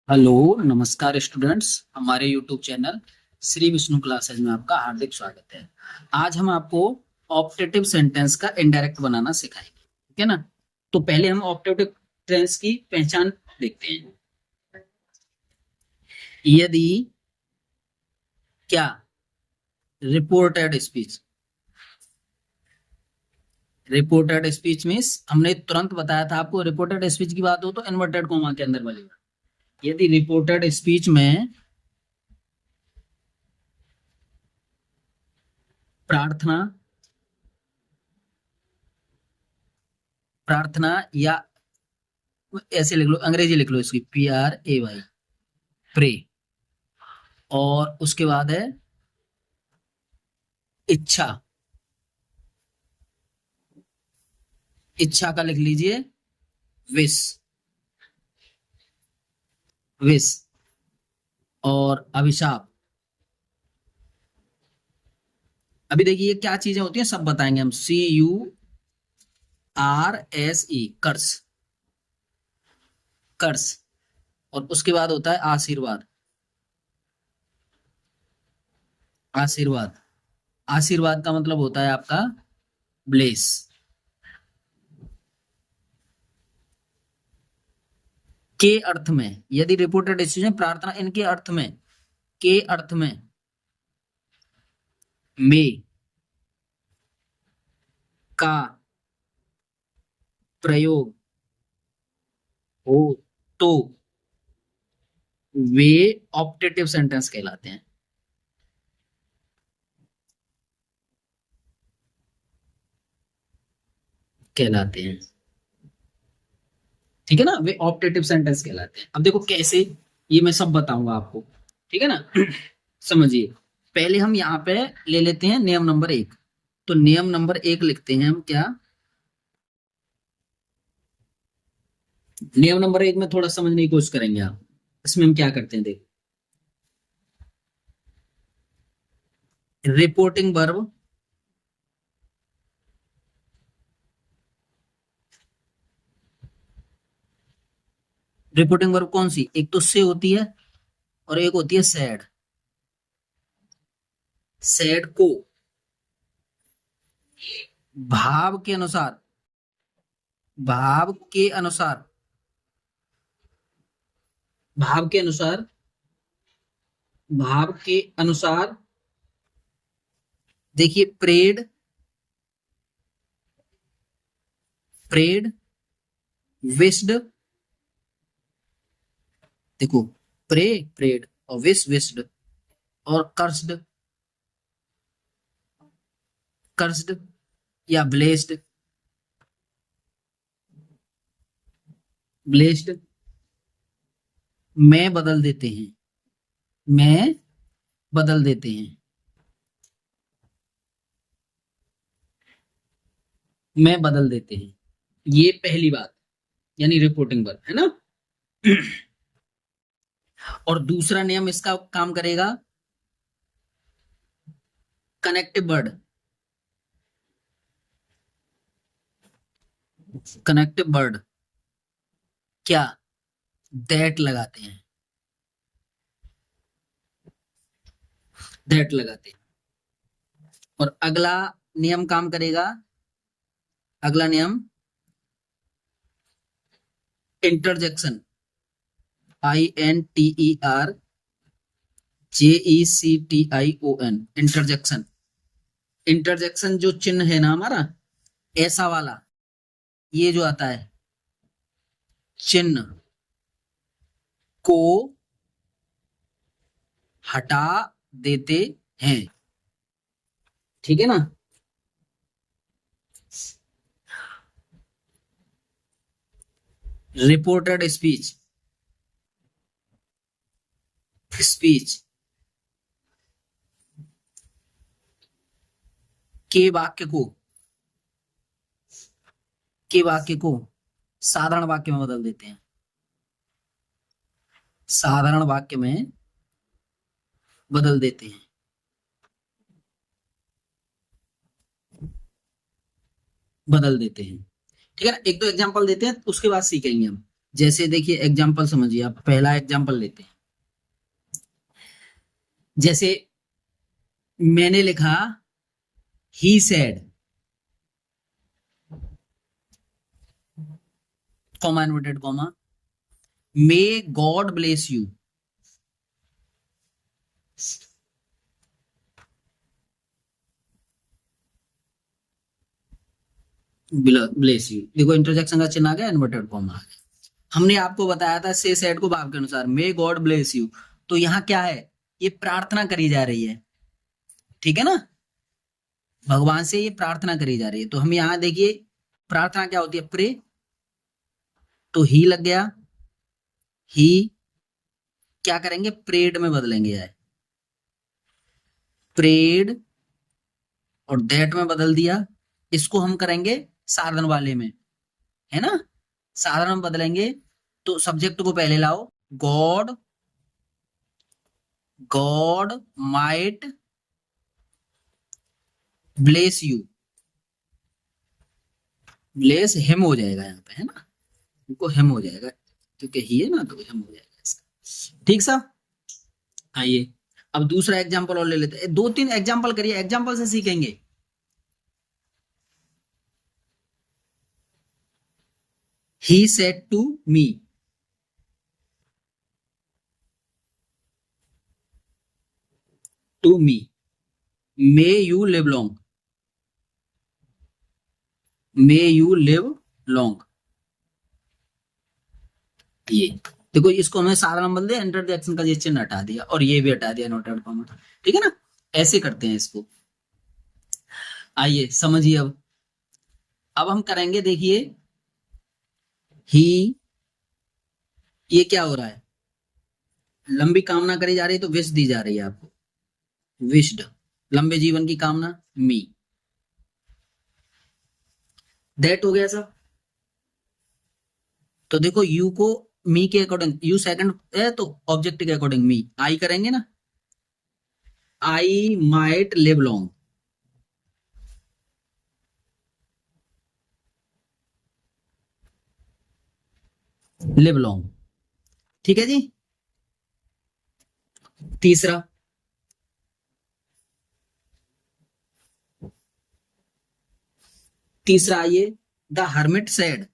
Hello नमस्कार students. हमारे YouTube channel Shri Vishnu classes में आपका हार्दिक स्वागत है। आज हम आपको ऑप्टेटिव सेंटेंस का इनडायरेक्ट बनाना सिखाएंगे, ठीक है ना। तो पहले हम ऑप्टेटिव टेंस की पहचान देखते हैं। यदि क्या reported speech, reported speech means हमने तुरंत बताया था आपको, रिपोर्टेड स्पीच की बात हो तो इन्वर्टेड कोमा के अंदर बनेगा। यदि रिपोर्टेड स्पीच में प्रार्थना प्रार्थना या ऐसे लिख लो, अंग्रेजी लिख लो इसकी, PRAY, प्रे, और उसके बाद है इच्छा, इच्छा का लिख लीजिए विश, विश, और अभिशाप। अभी देखिए क्या चीजें होती हैं सब बताएंगे हम। CURSE, कर्स, कर्स। और उसके बाद होता है आशीर्वाद, आशीर्वाद। आशीर्वाद का मतलब होता है आपका ब्लेस। के अर्थ में, यदि रिपोर्टेड डिसीजन प्रार्थना इनके अर्थ में, के अर्थ में में का प्रयोग हो तो वे ऑप्टेटिव सेंटेंस कहलाते हैं, कहलाते हैं। ठीक है ना, वे ऑप्टेटिव सेंटेंस कहलाते हैं। अब देखो कैसे, ये मैं सब बताऊंगा आपको, ठीक है ना। समझिए, पहले हम यहाँ पे ले लेते हैं नियम नंबर 1। तो नियम नंबर 1 लिखते हैं हम क्या। नियम नंबर 1 में थोड़ा समझने की कोशिश करेंगे आप। इसमें हम क्या करते हैं, देखो, रिपोर्टिंग वर्ब, रिपोर्टिंग वर्ब कौन सी, एक तो से होती है और एक होती है सैड। सैड को भाव के अनुसार, भाव के अनुसार, भाव के अनुसार, भाव के अनुसार देखिए, प्रेड, प्रेड, विस्ड, देखो, प्रे, प्रेड, और विश, विस्ड, और कर्स्ड, कर्स्ड या ब्लेस्ड, ब्लेस्ड में बदल देते हैं, में बदल देते हैं, में बदल देते हैं। ये पहली बात, यानी रिपोर्टिंग वर्ब है ना। और दूसरा नियम इसका काम करेगा, कनेक्टिव वर्ड, कनेक्टिव वर्ड क्या, दैट लगाते हैं, दैट लगाते हैं। और अगला नियम काम करेगा, अगला नियम इंटरजेक्शन, INTERJECTION, इंटरजेक्शन। इंटरजेक्शन जो चिन्ह है ना हमारा, ऐसा वाला, ये जो आता है चिन्ह को हटा देते हैं, ठीक है ना। रिपोर्टेड स्पीच, स्पीच के वाक्य को, के वाक्य को साधारण वाक्य में बदल देते हैं, साधारण वाक्य में बदल देते हैं, बदल देते हैं। ठीक है ना, एक दो एग्जांपल देते हैं उसके बाद सीखेंगे हम। जैसे देखिए एग्जाम्पल समझिए, आप पहला एग्जाम्पल लेते हैं। जैसे मैंने लिखा ही said, comma inverted comma, may God bless you. Bless you, देखो इंटरजेक्शन का चिन्ह आ गया, इन्वर्टेड कॉमा आ गया। हमने आपको बताया था से सेड को भाव के अनुसार, मे गॉड ब्लेस यू। तो यहाँ क्या है, ये प्रार्थना करी जा रही है, ठीक है ना, भगवान से ये प्रार्थना करी जा रही है। तो हम यहाँ देखिए प्रार्थना क्या होती है, प्रे, तो ही लग गया, ही क्या करेंगे, प्रेड में बदलेंगे, यार प्रेड, और दैट में बदल दिया। इसको हम करेंगे साधन वाले में, है ना, साधन में बदलेंगे। तो सब्जेक्ट को पहले लाओ, God, God might bless you, bless him हो जाएगा यहाँ पे, है ना, इनको हिम हो जाएगा क्योंकि ही है ना, तो हिम हो जाएगा इसका, ठीक सा। आइए अब दूसरा एग्जांपल और ले लेते हैं, दो तीन एग्जांपल करिए, एग्जांपल से सीखेंगे। He said to me, to me, may you live long, may you live long. ये देखो, इसको हमने साधारण बदल दिया, एंटर द एक्शन का ये चिन्ह हटा दिया, और ये भी हटा दिया, नोटेड कॉमा, ठीक है ना, ऐसे करते हैं इसको। आइए समझिए अब हम करेंगे, देखिए ही, ये क्या हो रहा है, लंबी कामना करी जा रही है, तो विश दी जा रही है आपको, विश्ड, लंबे जीवन की कामना, मी, दैट हो गया सब। तो देखो यू को मी के अकॉर्डिंग, यू सेकंड है तो ऑब्जेक्ट के अकॉर्डिंग मी, आई करेंगे ना, I might live long, live long, ठीक है जी। तीसरा, तीसरा आइए, the hermit said,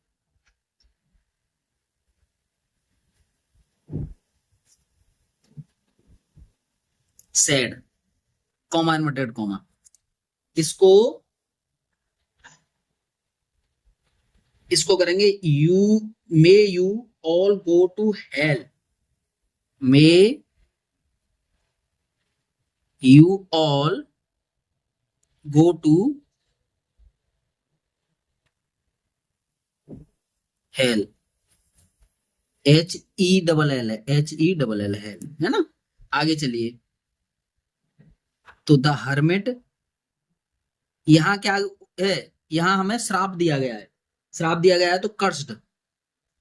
said, comma inverted comma, इसको, इसको करेंगे you, may you all go to hell, may you all go to hell, H E double L है, एच ई डबल एल है ना। आगे चलिए, तो द हर्मिट, यहाँ क्या है, यहाँ हमें श्राप दिया गया है, श्राप दिया गया है तो कर्स्ड,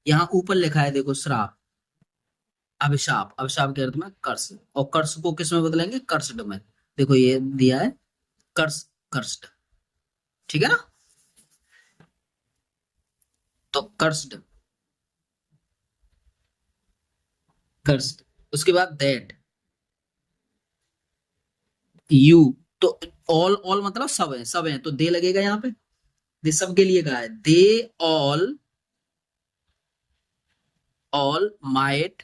यहाँ ऊपर लिखा है देखो श्राप, अभिशाप, अभिशाप के अर्थ में कर्स, और कर्स को किस में बदलेंगे, कर्स्ड में, देखो ये दिया है कर्स, कर्स्ड, ठीक है ना, तो कर्स्ड, कर्स्ड, उसके बाद दैट, यू, तो ऑल, ऑल मतलब सब है, सब है, तो दे लगेगा यहाँ पे, दे सब के लिए कहा है, they all, all might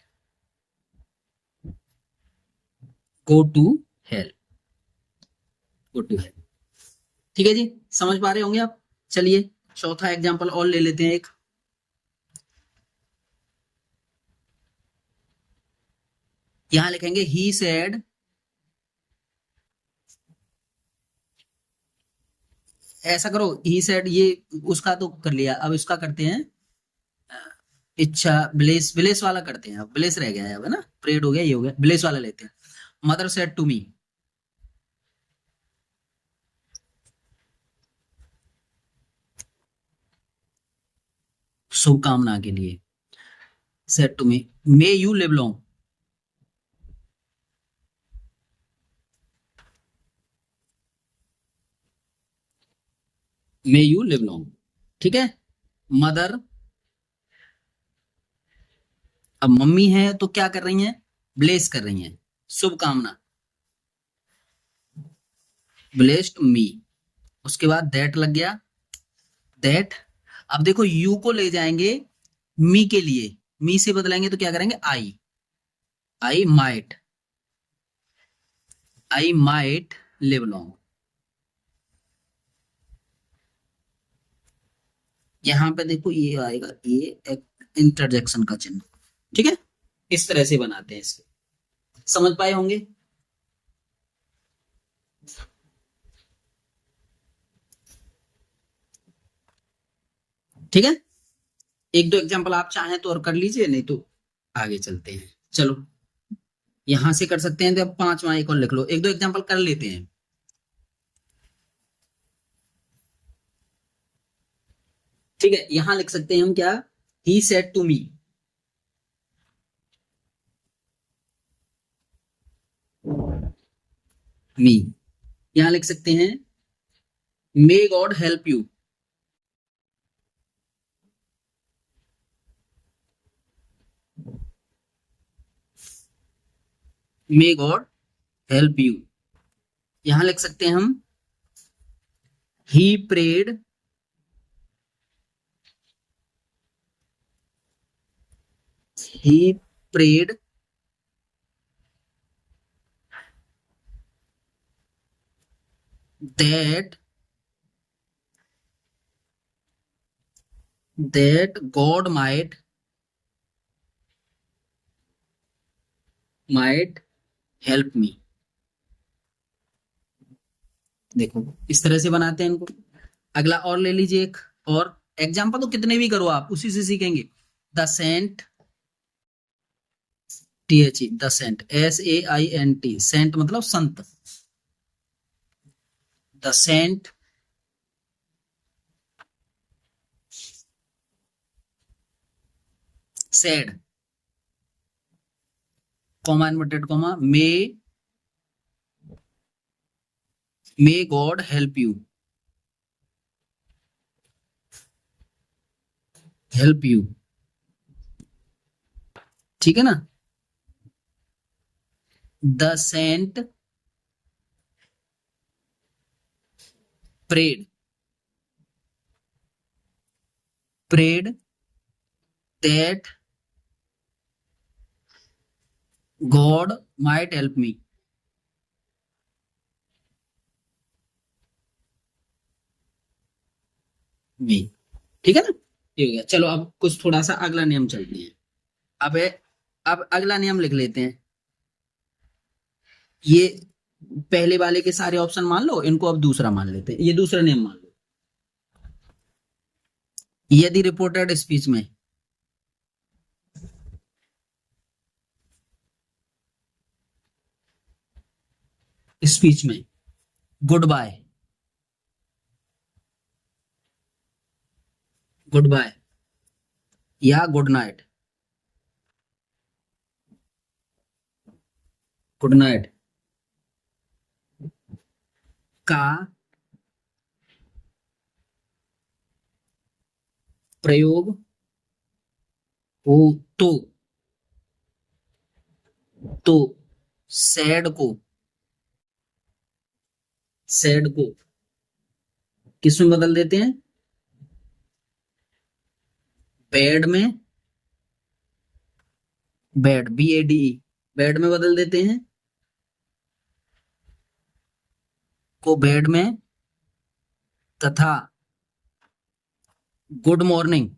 go to hell, go to hell, ठीक है जी, समझ पा रहे होंगे आप। चलिए चौथा एग्जांपल और ले लेते हैं एक, यहां लिखेंगे ही सेड, ऐसा करो ही सेड, ये उसका तो कर लिया, अब इसका करते हैं, इच्छा, ब्लेस, ब्लेस वाला करते हैं, अब ब्लेस रह गया है अब, है ना, प्रेड हो गया, ये हो गया, ब्लेस वाला लेते हैं। मदर सेड टू मी, शुभकामना के लिए, said to me, may you live long, may you live long, ठीक है। मदर अब मम्मी है तो क्या कर रही हैं, ब्लेस कर रही हैं, शुभकामना, ब्लेस्ड मी। उसके बाद दैट लग गया, दैट। अब देखो यू को ले जाएंगे मी के लिए, मी से बदलाएंगे तो क्या करेंगे, I might, I might live long. यहां पे देखो ये आएगा, ये एक इंटरजेक्शन का चिन्ह, ठीक है। इस तरह से बनाते हैं इसको, समझ पाए होंगे। ठीक है, एक दो एग्जांपल आप चाहें तो और कर लीजिए, नहीं तो आगे चलते हैं। चलो यहां से कर सकते हैं, तो अब पांचवा एक और लिख लो, एक दो एग्जांपल कर लेते हैं। ठीक है, यहां लिख सकते हैं हम क्या, ही सेड टू मी, मी। यहां लिख सकते हैं may God help you, may God help you. यहां लिख सकते हैं हम he prayed, he prayed that God might help me। देखो इस तरह से बनाते हैं इनको। अगला और ले लीजिए एक और एग्जाम्पल, तो कितने भी करो आप उसी से सीखेंगे। The saint, THE, the saint, SAINT, saint मतलब संत, the saint said, comma inverted comma, may God help you, help you. ठीक है ना, the saint prayed, prayed that God might help me. Me, ठीक है ना, ये हो गया। चलो अब कुछ थोड़ा सा अगला नियम चलते हैं। अब अब अगला नियम लिख लेते हैं। ये पहले वाले के सारे ऑप्शन मान लो, इनको अब दूसरा मान लेते हैं। ये दूसरा नियम मान लो, यदि रिपोर्टेड स्पीच में स्पीच में गुड बाय, गुड बाय या गुड नाइट, गुड नाइट का प्रयोग हो तो सैड को किस में बदल देते हैं, बैड में, बैड BADE, बैड में बदल देते हैं, को बैड में, तथा गुड मॉर्निंग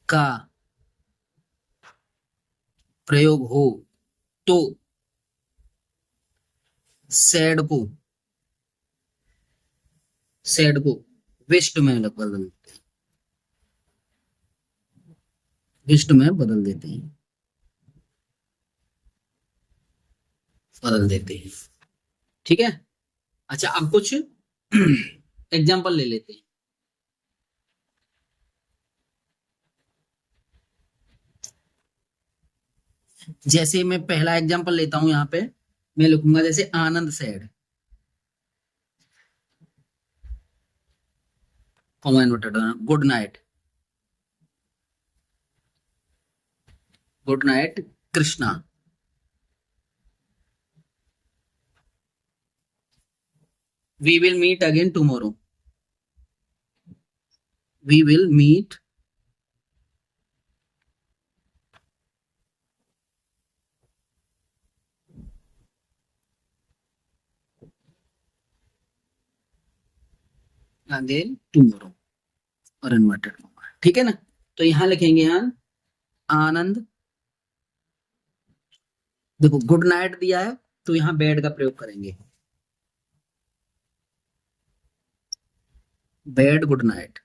का प्रयोग हो तो सैड को विश्ड में बदल देते हैं, विश्ड में बदल देते हैं, बदल देते हैं। ठीक है, अच्छा अब कुछ एग्जाम्पल ले लेते हैं। जैसे मैं पहला एग्जाम्पल लेता हूं, यहां पे मैं लिखूंगा जैसे Anand said, comma inverted, good night, good night Krishna. We will meet again tomorrow, we will meet again tomorrow और इन्वर्टेड कॉमा, ठीक है ना। तो यहां लिखेंगे यहाँ आनंद, देखो गुड नाइट दिया है तो यहां बेड का प्रयोग करेंगे, बेड गुड नाइट,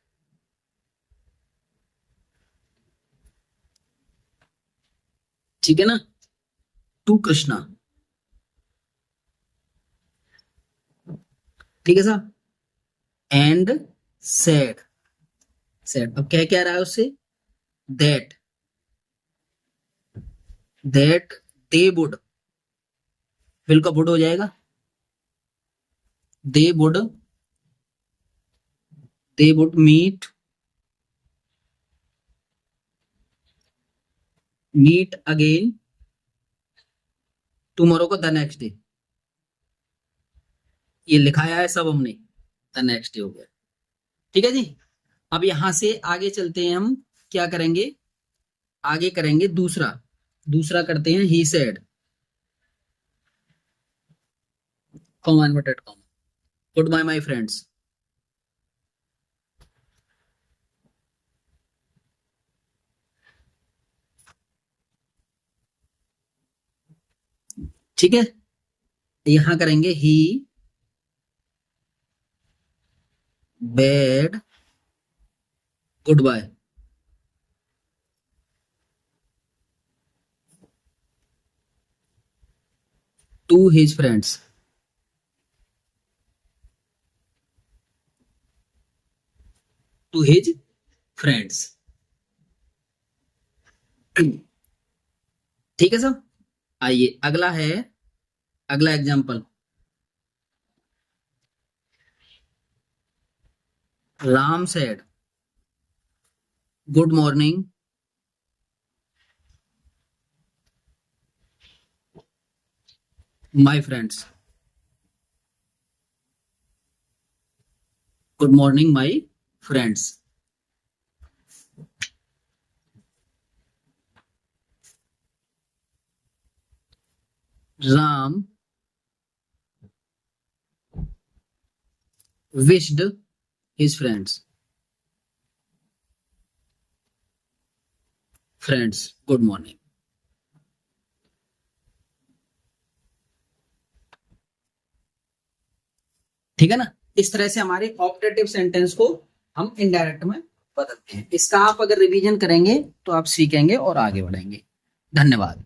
ठीक है ना। टू कृष्णा, ठीक है साहब। एंड सेड, सेड अब क्या कह रहा है उससे, that, that they would, will का वुड हो जाएगा, they would, they would meet, meet again tomorrow को द नेक्स्ट डे, ये लिखाया है सब हमने, द नेक्स्ट डे हो गया, ठीक है जी। अब यहां से आगे चलते हैं, हम क्या करेंगे, आगे करेंगे दूसरा, दूसरा करते हैं he said, comma inverted comma, goodbye my friends, ठीक है। यहां करेंगे he bade goodbye, to his friends, to his friends, ठीक है सर। आइए अगला है, अगला example, Ram said good morning my friends, good morning my friends, Ram wished his friends good morning, ठीक है ना। इस तरह से हमारे ऑप्टेटिव सेंटेंस को हम इनडायरेक्ट में बदलते हैं। इसका आप अगर रिवीजन करेंगे तो आप सीखेंगे और आगे बढ़ेंगे। धन्यवाद।